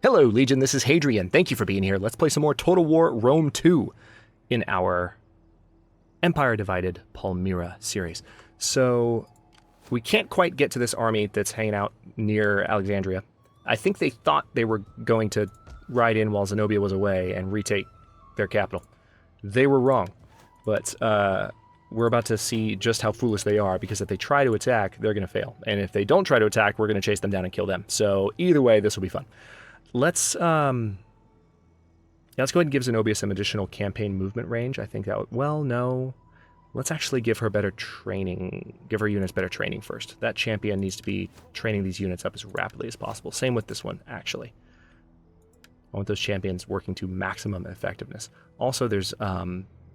Hello, Legion, this is Hadrian. Thank you for being here. Let's play some more Total War Rome 2 in our Empire Divided Palmyra series. So, we can't quite get to this army that's hanging out near Alexandria. I think they thought they were going to ride in while Zenobia was away and retake their capital. They were wrong, but we're about to see just how foolish they are, because if they try to attack, they're going to fail. And if they don't try to attack, we're going to chase them down and kill them. So, either way, this will be fun. Let's go ahead and give Zenobia some additional campaign movement range. I think that would, well, no. Let's actually give her better training, give her units better training first. That champion needs to be training these units up as rapidly as possible. Same with this one, actually. I want those champions working to maximum effectiveness. Also, there's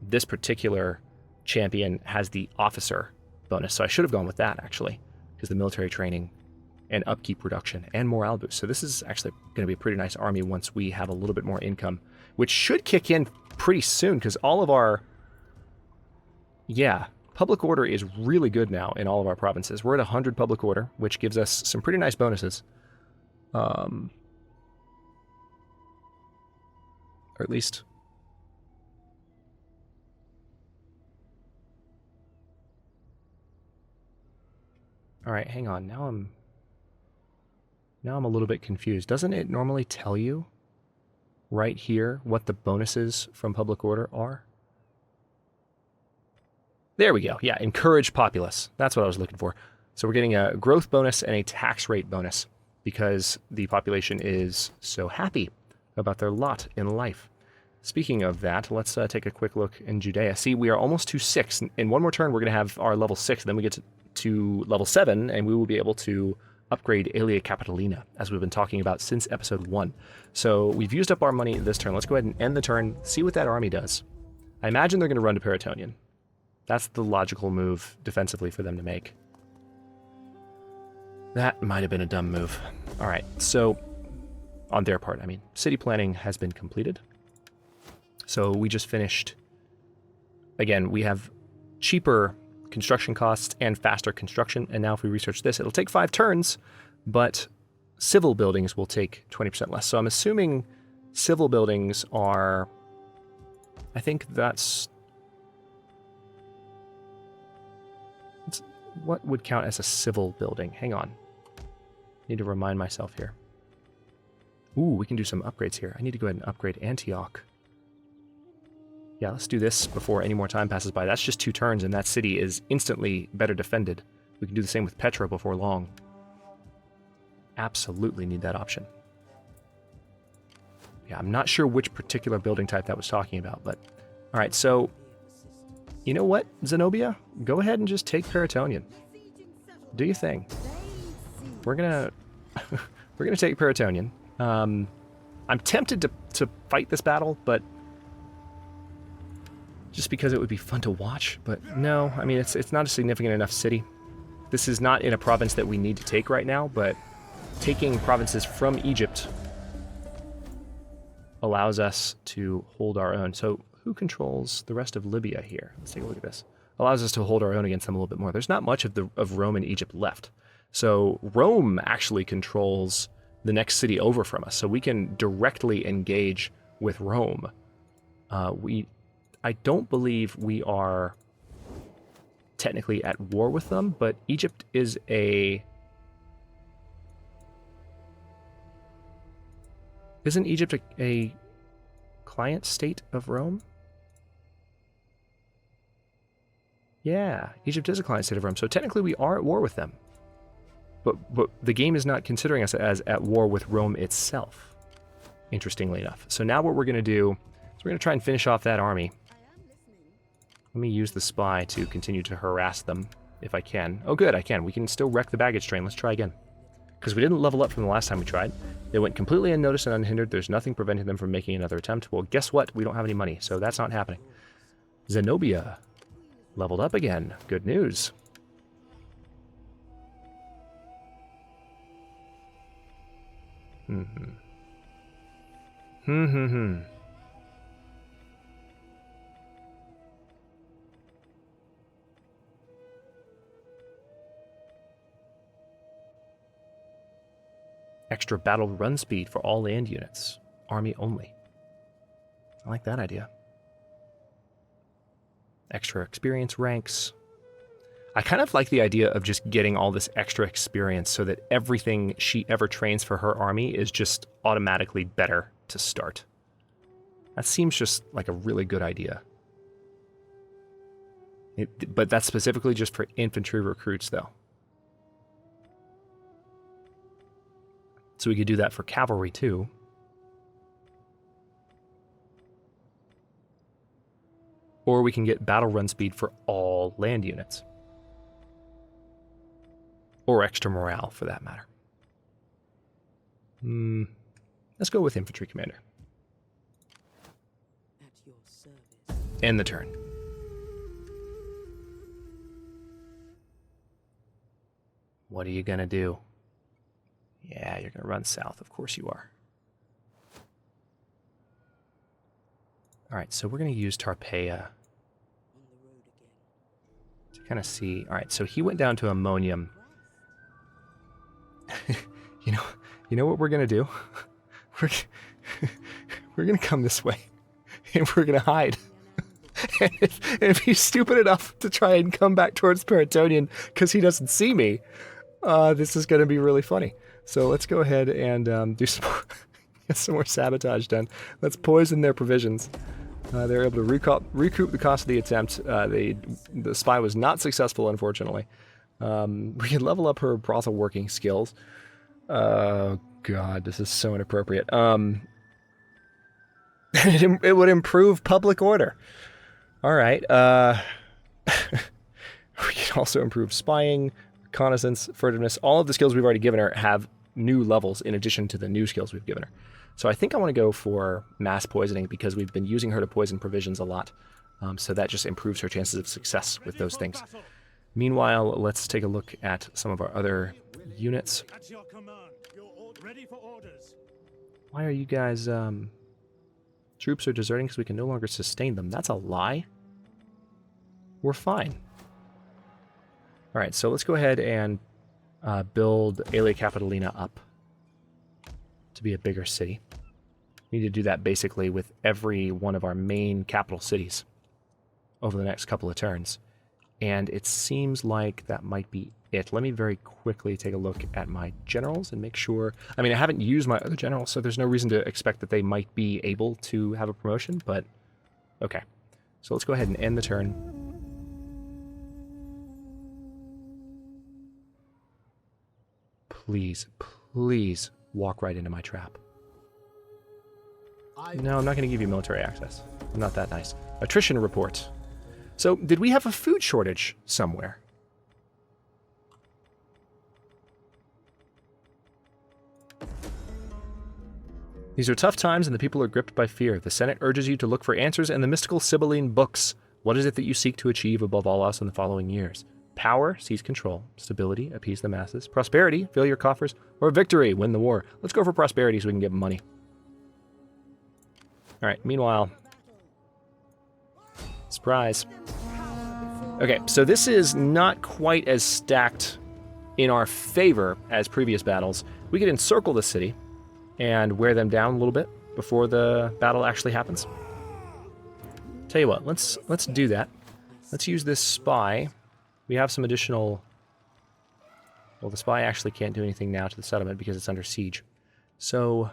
this particular champion has the officer bonus, so I should have gone with that, actually, because the military training and upkeep reduction and morale boost. So this is actually going to be a pretty nice army once we have a little bit more income, which should kick in pretty soon, because all of our, public order is really good now in all of our provinces. We're at 100 public order, which gives us some pretty nice bonuses. Or at least... Alright, hang on. Now I'm a little bit confused. Doesn't it normally tell you right here what the bonuses from public order are? There we go. Yeah, encourage populace. That's what I was looking for. So we're getting a growth bonus and a tax rate bonus because the population is so happy about their lot in life. Speaking of that, let's take a quick look in Judea. See, we are almost to 6. In one more turn, we're going to have our level 6. Then we get to level 7, and we will be able to upgrade Aelia Capitolina, as we've been talking about since episode 1. So we've used up our money this turn. Let's go ahead and end the turn, see what that army does. I imagine they're going to run to Paratonian. That's the logical move defensively for them to make. That might have been a dumb move. All right, so on their part, I mean, city planning has been completed. So we just finished, again, we have cheaper construction costs and faster construction, and now if we research this, it'll take 5 turns, but civil buildings will take 20% less. So I'm assuming civil buildings are, I think that's what would count as a civil building. Hang on, need to remind myself here. Ooh, we can do some upgrades here. I need to go ahead and upgrade Antioch. Yeah, let's do this before any more time passes by. That's just 2 turns, and that city is instantly better defended. We can do the same with Petra before long. Absolutely need that option. Yeah, I'm not sure which particular building type that was talking about, but... Alright, so... You know what, Zenobia? Go ahead and just take Paratonian. Do your thing. We're gonna... we're gonna take Paratonian. I'm tempted to fight this battle, but... just because it would be fun to watch, but no, I mean, it's not a significant enough city. This is not in a province that we need to take right now, but taking provinces from Egypt allows us to hold our own. So who controls the rest of Libya here? Let's take a look at this. Allows us to hold our own against them a little bit more. There's not much of Rome and Egypt left. So Rome actually controls the next city over from us, so we can directly engage with Rome. I don't believe we are technically at war with them, but Egypt is a... Isn't Egypt a client state of Rome? Yeah, Egypt is a client state of Rome, so technically we are at war with them. But the game is not considering us as at war with Rome itself, interestingly enough. So now what we're going to do is we're going to try and finish off that army. Let me use the spy to continue to harass them, if I can. Oh good, I can. We can still wreck the baggage train. Let's try again. Because we didn't level up from the last time we tried. They went completely unnoticed and unhindered. There's nothing preventing them from making another attempt. Well, guess what? We don't have any money, so that's not happening. Zenobia leveled up again. Good news. Extra battle run speed for all land units. Army only. I like that idea. Extra experience ranks. I kind of like the idea of just getting all this extra experience so that everything she ever trains for her army is just automatically better to start. That seems just like a really good idea. But that's specifically just for infantry recruits, though. So we could do that for cavalry, too. Or we can get battle run speed for all land units. Or extra morale, for that matter. Let's go with infantry commander. At your service. End the turn. What are you going to do? Yeah, you're going to run south. Of course you are. All right, so we're going to use Tarpeia to kind of see. All right, so he went down to Ammonium. you know what we're going to do? We're going to come this way, and we're going to hide. And if he's stupid enough to try and come back towards Paratonian because he doesn't see me, this is going to be really funny. So let's go ahead and do get some more sabotage done. Let's poison their provisions. They were able to recoup the cost of the attempt. The spy was not successful, unfortunately. We can level up her brothel working skills. Oh, God, this is so inappropriate. It would improve public order. All right. We can also improve spying, reconnaissance, furtiveness. All of the skills we've already given her have new levels in addition to the new skills we've given her. So I think I want to go for mass poisoning because we've been using her to poison provisions a lot. So that just improves her chances of success with those things. Meanwhile, let's take a look at some of our other units. Why are you guys... Troops are deserting because we can no longer sustain them. That's a lie. We're fine. All right, so let's go ahead and build Aelia Capitolina up to be a bigger city. We need to do that basically with every one of our main capital cities over the next couple of turns. And it seems like that might be it. Let me very quickly take a look at my generals and make sure... I mean, I haven't used my other generals, so there's no reason to expect that they might be able to have a promotion, but... Okay. So let's go ahead and end the turn. Please, please walk right into my trap. No, I'm not going to give you military access. I'm not that nice. Attrition report. So, did we have a food shortage somewhere? These are tough times and the people are gripped by fear. The Senate urges you to look for answers in the mystical Sibylline books. What is it that you seek to achieve above all else in the following years? Power, seize control. Stability, appease the masses. Prosperity, fill your coffers. Or victory, win the war. Let's go for prosperity so we can get money. Alright, meanwhile... Surprise. Okay, so this is not quite as stacked in our favor as previous battles. We could encircle the city and wear them down a little bit before the battle actually happens. Tell you what, let's do that. Let's use this spy. We have some additional... Well, the spy actually can't do anything now to the settlement because it's under siege. So...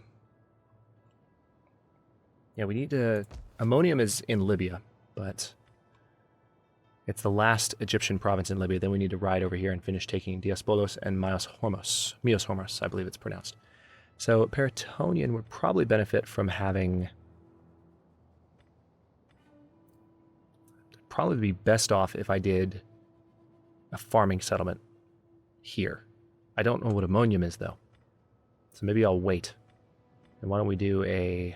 Yeah, we need to... Ammonium is in Libya, but... It's the last Egyptian province in Libya. Then we need to ride over here and finish taking Diospolis and Myos Hormos, I believe it's pronounced. So Paratonian would probably benefit from having... Probably be best off if I did a farming settlement here. I don't know what Ammonium is, though. So maybe I'll wait. And why don't we do a...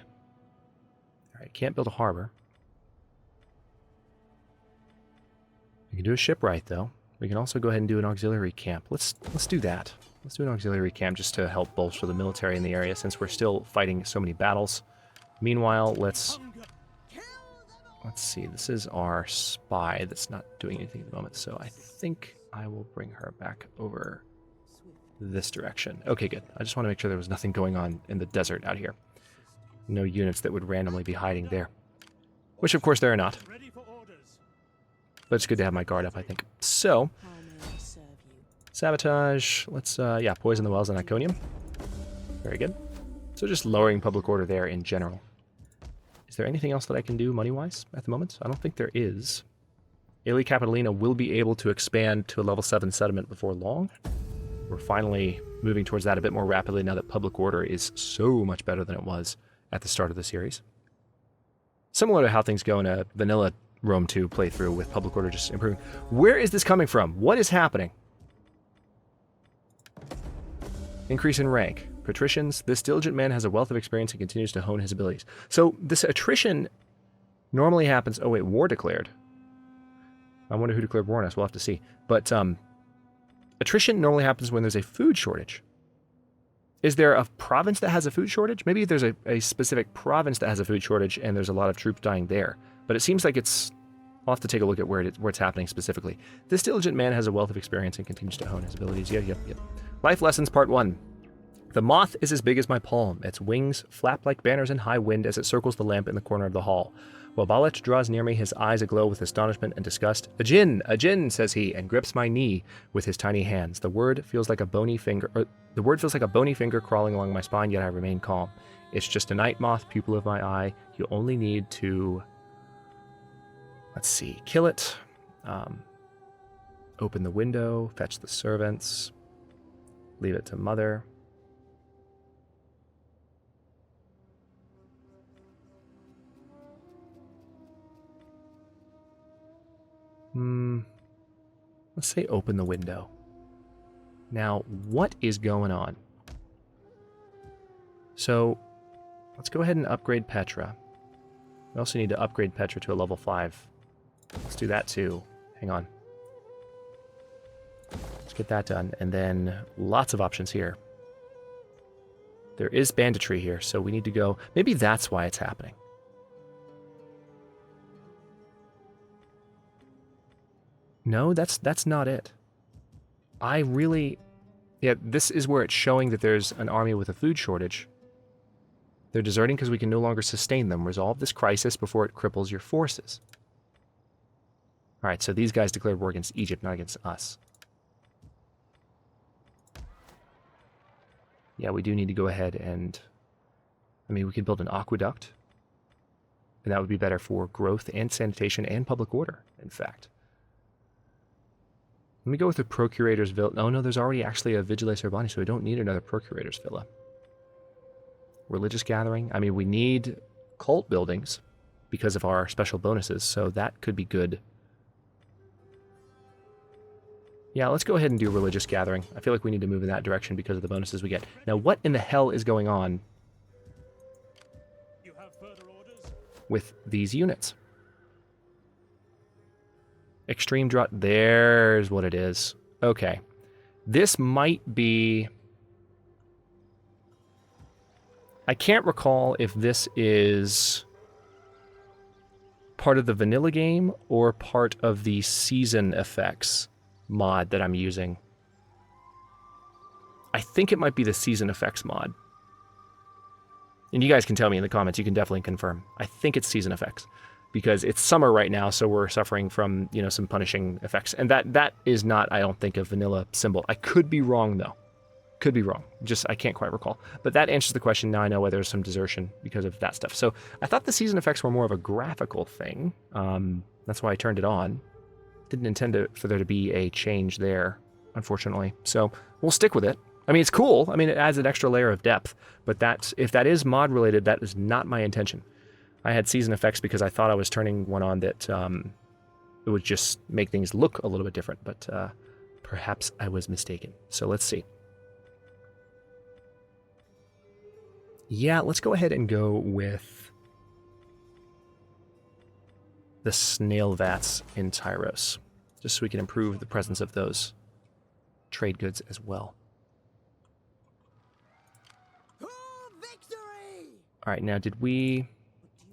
Alright, can't build a harbor. We can do a shipwright, though. We can also go ahead and do an auxiliary camp. Let's do that. Let's do an auxiliary camp just to help bolster the military in the area since we're still fighting so many battles. Meanwhile, let's see. This is our spy that's not doing anything at the moment, so I think I will bring her back over this direction. Okay, good. I just want to make sure there was nothing going on in the desert out here. No units that would randomly be hiding there. Which, of course, there are not. But it's good to have my guard up, I think. So, How may I serve you? sabotage. Let's, yeah, poison the wells on Iconium. Very good. So just lowering public order there in general. Is there anything else that I can do money-wise at the moment? I don't think there is. Aelia Capitolina will be able to expand to a level 7 settlement before long. We're finally moving towards that a bit more rapidly now that public order is so much better than it was at the start of the series. Similar to how things go in a vanilla Rome 2 playthrough with public order just improving. Where is this coming from? What is happening? Increase in rank. Patricians. This diligent man has a wealth of experience and continues to hone his abilities. So this attrition normally happens... Oh wait, war declared. I wonder who declared war on us. We'll have to see. But attrition normally happens when there's a food shortage. Is there a province that has a food shortage? Maybe there's a specific province that has a food shortage and there's a lot of troops dying there. But it seems like it's... I'll have to take a look at where it's happening specifically. This diligent man has a wealth of experience and continues to hone his abilities. Yep. Life Lessons Part 1. The moth is as big as my palm. Its wings flap like banners in high wind as it circles the lamp in the corner of the hall. While Balet draws near me, his eyes aglow with astonishment and disgust. A djinn, says he, and grips my knee with his tiny hands. The word feels like a bony finger crawling along my spine, yet I remain calm. It's just a night moth, pupil of my eye. You only need to... Let's see. Kill it. Open the window. Fetch the servants. Leave it to mother. Let's say open the window. Now, what is going on? So, let's go ahead and upgrade Petra. We also need to upgrade Petra to a level 5. Let's do that too. Hang on. Let's get that done. And then lots of options here. There is banditry here, so we need to go... Maybe that's why it's happening. No, that's not it. I really... Yeah, this is where it's showing that there's an army with a food shortage. They're deserting because we can no longer sustain them. Resolve this crisis before it cripples your forces. Alright, so these guys declared war against Egypt, not against us. Yeah, we do need to go ahead and... I mean, we could build an aqueduct. And that would be better for growth and sanitation and public order, in fact. Let me go with the Procurator's Villa. Oh, no, there's already actually a Vigiles Urbani, so we don't need another Procurator's Villa. Religious gathering. I mean, we need cult buildings because of our special bonuses, so that could be good. Yeah, let's go ahead and do religious gathering. I feel like we need to move in that direction because of the bonuses we get. Now, what in the hell is going on with these units? Extreme drought. There's what it is. Okay. This might be... I can't recall if this is part of the vanilla game or part of the season effects mod that I'm using. I think it might be the season effects mod. And you guys can tell me in the comments. You can definitely confirm. I think it's season effects. Because it's summer right now, so we're suffering from, you know, some punishing effects. And that is not, I don't think, a vanilla symbol. I could be wrong, though. Could be wrong. Just, I can't quite recall. But that answers the question. Now I know why there's some desertion because of that stuff. So I thought the season effects were more of a graphical thing. That's why I turned it on. Didn't intend for there to be a change there, unfortunately. So we'll stick with it. I mean, it's cool. I mean, it adds an extra layer of depth. But if that is mod-related, that is not my intention. I had season effects because I thought I was turning one on that it would just make things look a little bit different, but perhaps I was mistaken. So let's see. Yeah, let's go ahead and go with the snail vats in Tyros, just so we can improve the presence of those trade goods as well. All right, now did we...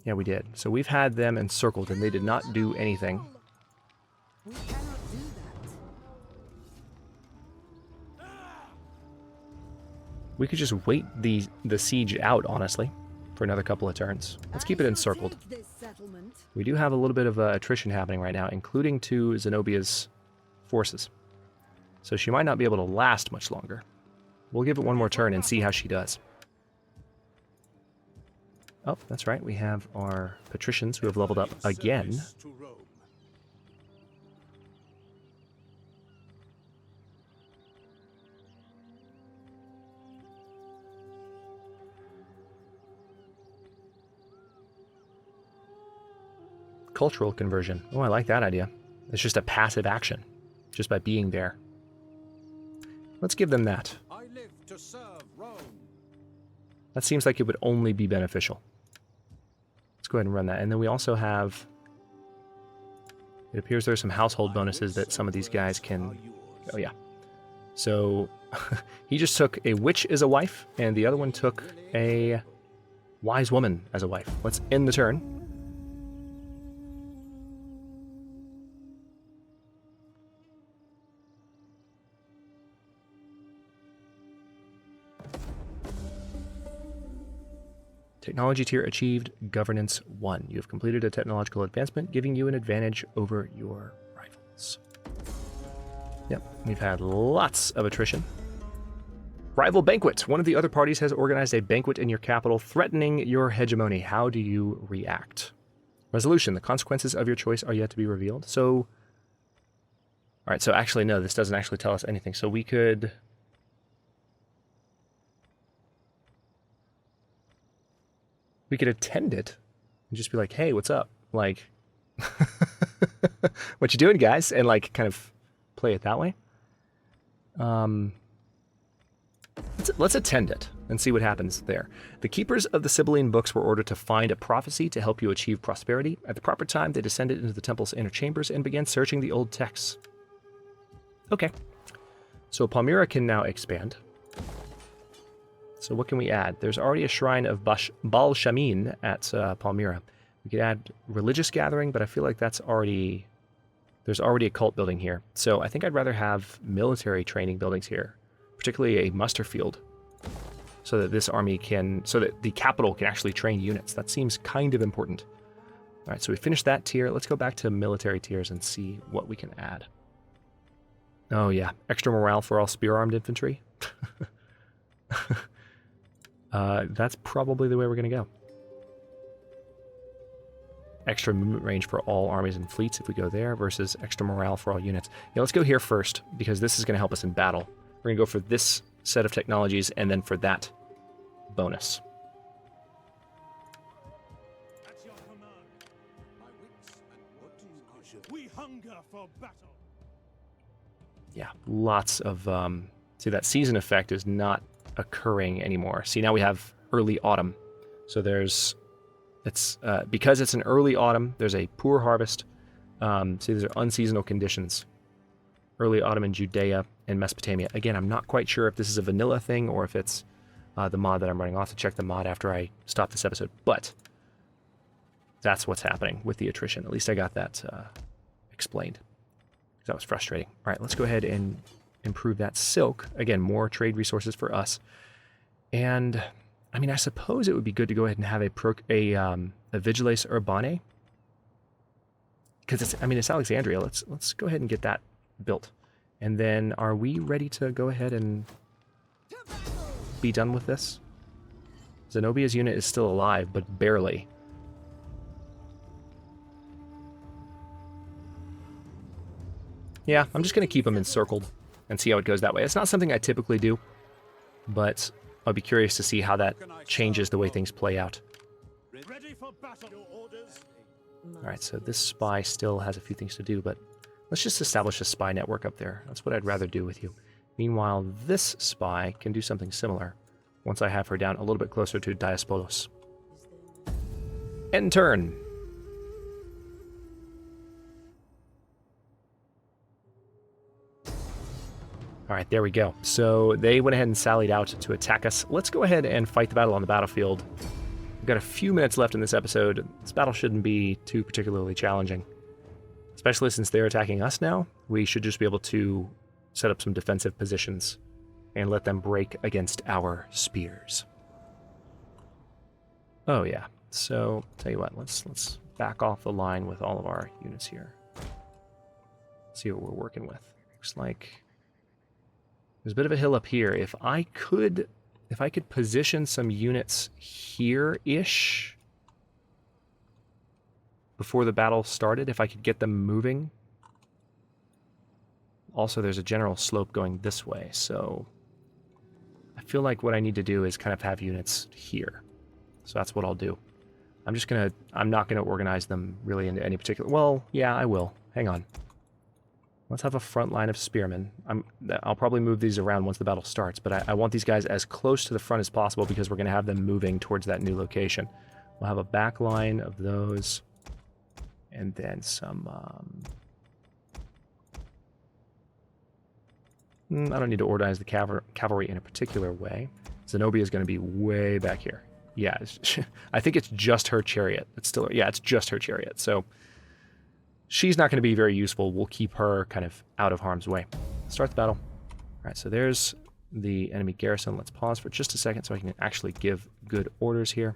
Yeah, we did. So we've had them encircled, and they did not do anything. We cannot do that. We could just wait the siege out, honestly, for another couple of turns. Let's keep it encircled. We do have a little bit of attrition happening right now, including to Zenobia's forces. So she might not be able to last much longer. We'll give it one more turn and see how she does. Oh, that's right. We have our patricians who have leveled up again. Cultural conversion. Oh, I like that idea. It's just a passive action, just by being there. Let's give them that. I live to serve Rome. That seems like it would only be beneficial. Let's go ahead and run that. And then we also have... It appears there's some household bonuses that some of these guys can... Oh, yeah. So, he just took a witch as a wife, and the other one took a wise woman as a wife. Let's end the turn. Technology tier achieved, governance 1. You have completed a technological advancement, giving you an advantage over your rivals. Yep, we've had lots of attrition. Rival banquet. One of the other parties has organized a banquet in your capital, threatening your hegemony. How do you react? Resolution. The consequences of your choice are yet to be revealed. So, alright, so actually, no, this doesn't actually tell us anything. So we could... We could attend it and just be like, hey, what's up? Like, what you doing, guys? And like kind of play it that way. Let's attend it and see what happens there. The keepers of the Sibylline books were ordered to find a prophecy to help you achieve prosperity. At the proper time, they descended into the temple's inner chambers and began searching the old texts. Okay. So Palmyra can now expand. So what can we add? There's already a shrine of Baal Shamin at Palmyra. We could add religious gathering, but I feel like that's already... There's already a cult building here. So I think I'd rather have military training buildings here, particularly a muster field, so that this army can... So that the capital can actually train units. That seems kind of important. All right, so we finished that tier. Let's go back to military tiers and see what we can add. Oh yeah, extra morale for all spear-armed infantry. That's probably the way we're going to go. Extra movement range for all armies and fleets if we go there, versus extra morale for all units. Yeah, let's go here first, because this is going to help us in battle. We're going to go for this set of technologies, and then for that bonus. At your command. My wits and what do you call? We hunger for battle. Yeah, lots of... see, that season effect is not occurring anymore. See, now we have early autumn. So there's... It's because it's an early autumn, there's a poor harvest. See, these are unseasonal conditions. Early autumn in Judea and Mesopotamia. Again, I'm not quite sure if this is a vanilla thing or if it's the mod that I'm running. I'll have to check the mod after I stop this episode. But that's what's happening with the attrition. At least I got that explained. That was frustrating. All right, let's go ahead and improve that silk. Again, more trade resources for us. And... I mean, I suppose it would be good to go ahead and have a Vigiles Urbane, because it's Alexandria. Let's go ahead and get that built, and then are we ready to go ahead and be done with this? Zenobia's unit is still alive, but barely. Yeah, I'm just gonna keep them encircled and see how it goes that way. It's not something I typically do, but I'll be curious to see how that changes the way things play out. Ready for battle. Orders. Alright, so this spy still has a few things to do, but let's just establish a spy network up there. That's what I'd rather do with you. Meanwhile, this spy can do something similar once I have her down a little bit closer to Diasporos. End turn! All right, there we go. So they went ahead and sallied out to attack us. Let's go ahead and fight the battle on the battlefield. We've got a few minutes left in this episode. This battle shouldn't be too particularly challenging, especially since they're attacking us now. We should just be able to set up some defensive positions and let them break against our spears. Oh yeah, so tell you what, let's back off the line with all of our units here. See what we're working with. Looks like there's a bit of a hill up here. If I could position some units here-ish before the battle started, if I could get them moving. Also, there's a general slope going this way, so I feel like what I need to do is kind of have units here. So that's what I'll do. I'm not gonna organize them really into any particular... Well, yeah, I will. Hang on. Let's have a front line of spearmen. I'll probably move these around once the battle starts, but I want these guys as close to the front as possible because we're going to have them moving towards that new location. We'll have a back line of those, and then some... I don't need to organize the cavalry in a particular way. Zenobia is going to be way back here. Yeah, I think it's just her chariot. It's just her chariot, so... She's not going to be very useful. We'll keep her kind of out of harm's way. Start the battle. All right, so there's the enemy garrison. Let's pause for just a second so I can actually give good orders here.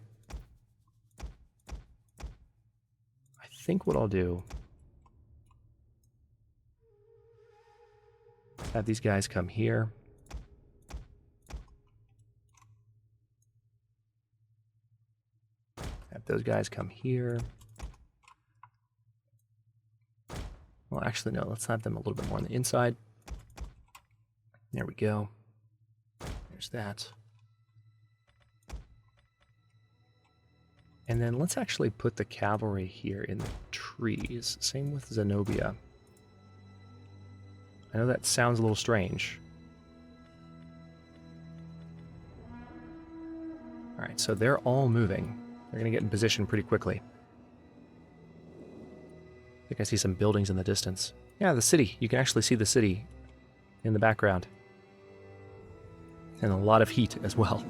I think what I'll do... have these guys come here. Have those guys come here. Well, actually, no. Let's have them a little bit more on the inside. There we go. There's that. And then let's actually put the cavalry here in the trees. Same with Zenobia. I know that sounds a little strange. All right, so they're all moving. They're going to get in position pretty quickly. I think I see some buildings in the distance. Yeah, the city. You can actually see the city in the background. And a lot of heat as well.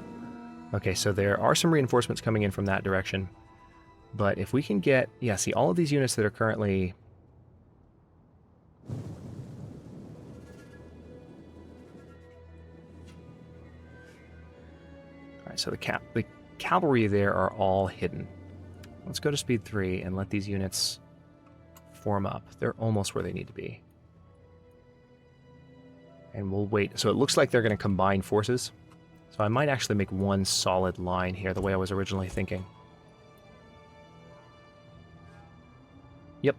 Okay, so there are some reinforcements coming in from that direction. But if we can get... Yeah, see, all of these units that are currently... Alright, so the cavalry there are all hidden. Let's go to speed 3 and let these units... form up. They're almost where they need to be. And we'll wait. So it looks like they're going to combine forces. So I might actually make one solid line here, the way I was originally thinking. Yep.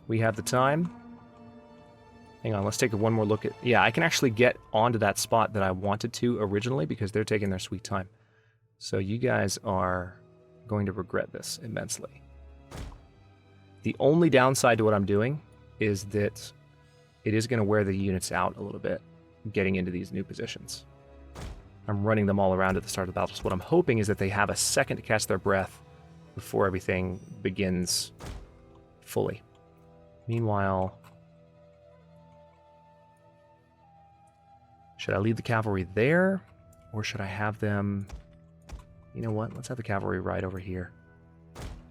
We have the time. Hang on, let's take one more look at... Yeah, I can actually get onto that spot that I wanted to originally because they're taking their sweet time. So you guys are going to regret this immensely. The only downside to what I'm doing is that it is going to wear the units out a little bit, getting into these new positions. I'm running them all around at the start of the battle, so what I'm hoping is that they have a second to catch their breath before everything begins fully. Meanwhile, should I leave the cavalry there, or should I have them... You know what? Let's have the cavalry right over here.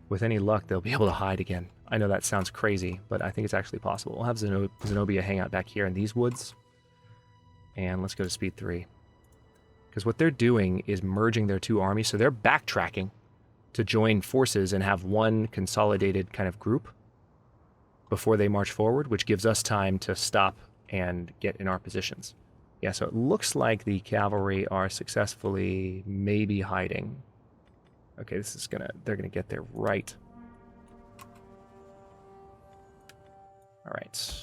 With any luck, they'll be able to hide again. I know that sounds crazy, but I think it's actually possible. We'll have Zenobia hang out back here in these woods. And let's go to speed 3. Because what they're doing is merging their two armies, so they're backtracking to join forces and have one consolidated kind of group before they march forward, which gives us time to stop and get in our positions. Yeah, so it looks like the cavalry are successfully maybe hiding. Okay, this is they're gonna get there right. All right.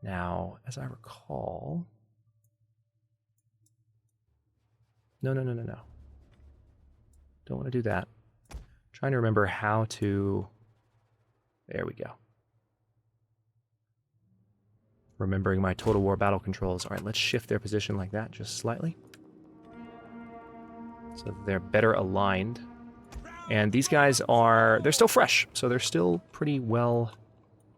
Now, as I recall... No. Don't want to do that. Trying to remember how to... There we go. Remembering my Total War battle controls. All right, let's shift their position like that, just slightly. So that they're better aligned. And these guys they're still fresh, so they're still pretty well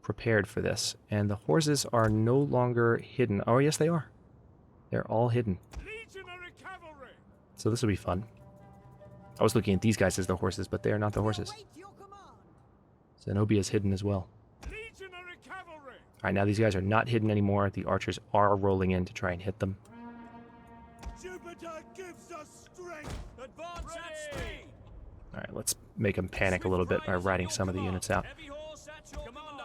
prepared for this. And the horses are no longer hidden. Oh, yes, they are. They're all hidden. Legionary cavalry. So this will be fun. I was looking at these guys as the horses, but they are not the horses. Zenobia is hidden as well. Legionary cavalry. All right, now these guys are not hidden anymore. The archers are rolling in to try and hit them. Jupiter gives us strength. Advance at speed. All right, let's make them panic a little bit by riding some of the units out. Heavy horse at your commander.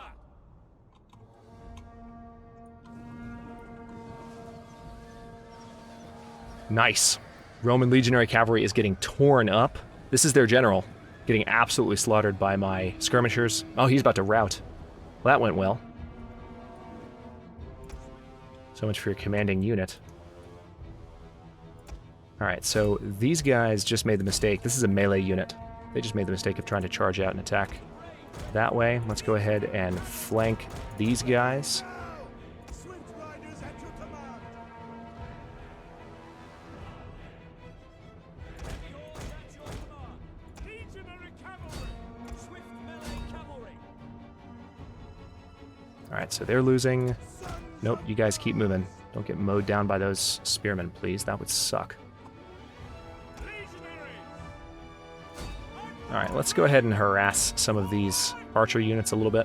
Nice. Roman legionary cavalry is getting torn up. This is their general, getting absolutely slaughtered by my skirmishers. Oh, he's about to rout. Well, that went well. So much for your commanding unit. Alright, so these guys just made the mistake. This is a melee unit. They just made the mistake of trying to charge out and attack that way. Let's go ahead and flank these guys. Swift riders at your command. Heavy horse at your command. Legionary cavalry. Swift melee cavalry. Alright, so they're losing. Nope, you guys keep moving. Don't get mowed down by those spearmen, please. That would suck. Alright, let's go ahead and harass some of these archer units a little bit.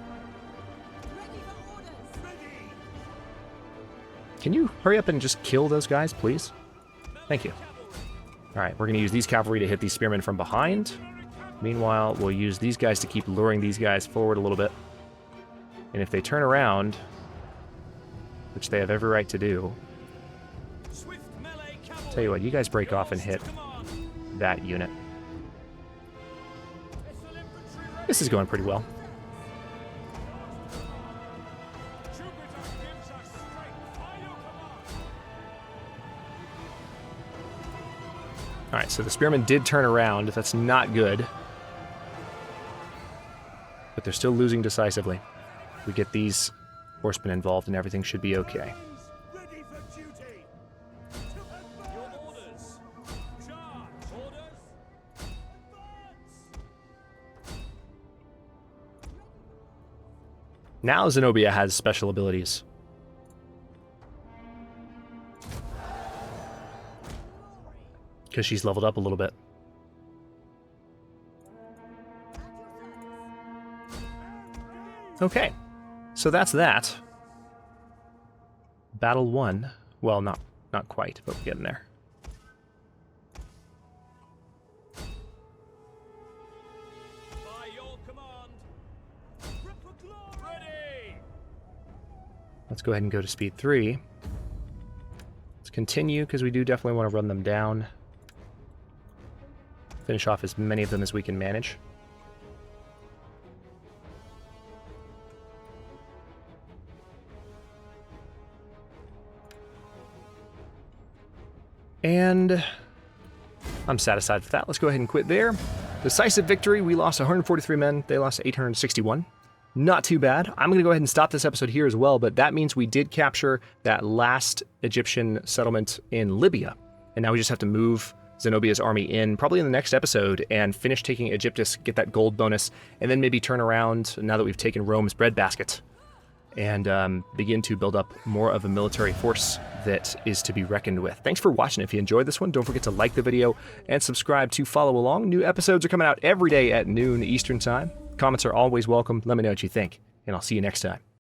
Can you hurry up and just kill those guys, please? Thank you. Alright, we're going to use these cavalry to hit these spearmen from behind. Meanwhile, we'll use these guys to keep luring these guys forward a little bit. And if they turn around, which they have every right to do, tell you what, you guys break off and hit that unit. This is going pretty well. Alright, so the spearmen did turn around. That's not good. But they're still losing decisively. We get these horsemen involved and everything should be okay. Ready for duty. Your orders. Charge. Orders. Advance. Now Zenobia has special abilities. Because she's leveled up a little bit. Okay, so that's that. Battle 1. Well, not quite, but we're getting there. By your command. Ready. Let's go ahead and go to speed 3. Let's continue, because we do definitely want to run them down. Finish off as many of them as we can manage. And I'm satisfied with that. Let's go ahead and quit there. Decisive victory. We lost 143 men. They lost 861. Not too bad. I'm going to go ahead and stop this episode here as well, but that means we did capture that last Egyptian settlement in Libya. And now we just have to move Zenobia's army in, probably in the next episode, and finish taking Egyptus, get that gold bonus, and then maybe turn around, now that we've taken Rome's breadbasket, and begin to build up more of a military force that is to be reckoned with. Thanks for watching. If you enjoyed this one, don't forget to like the video and subscribe to follow along. New episodes are coming out every day at noon Eastern Time. Comments are always welcome. Let me know what you think, and I'll see you next time.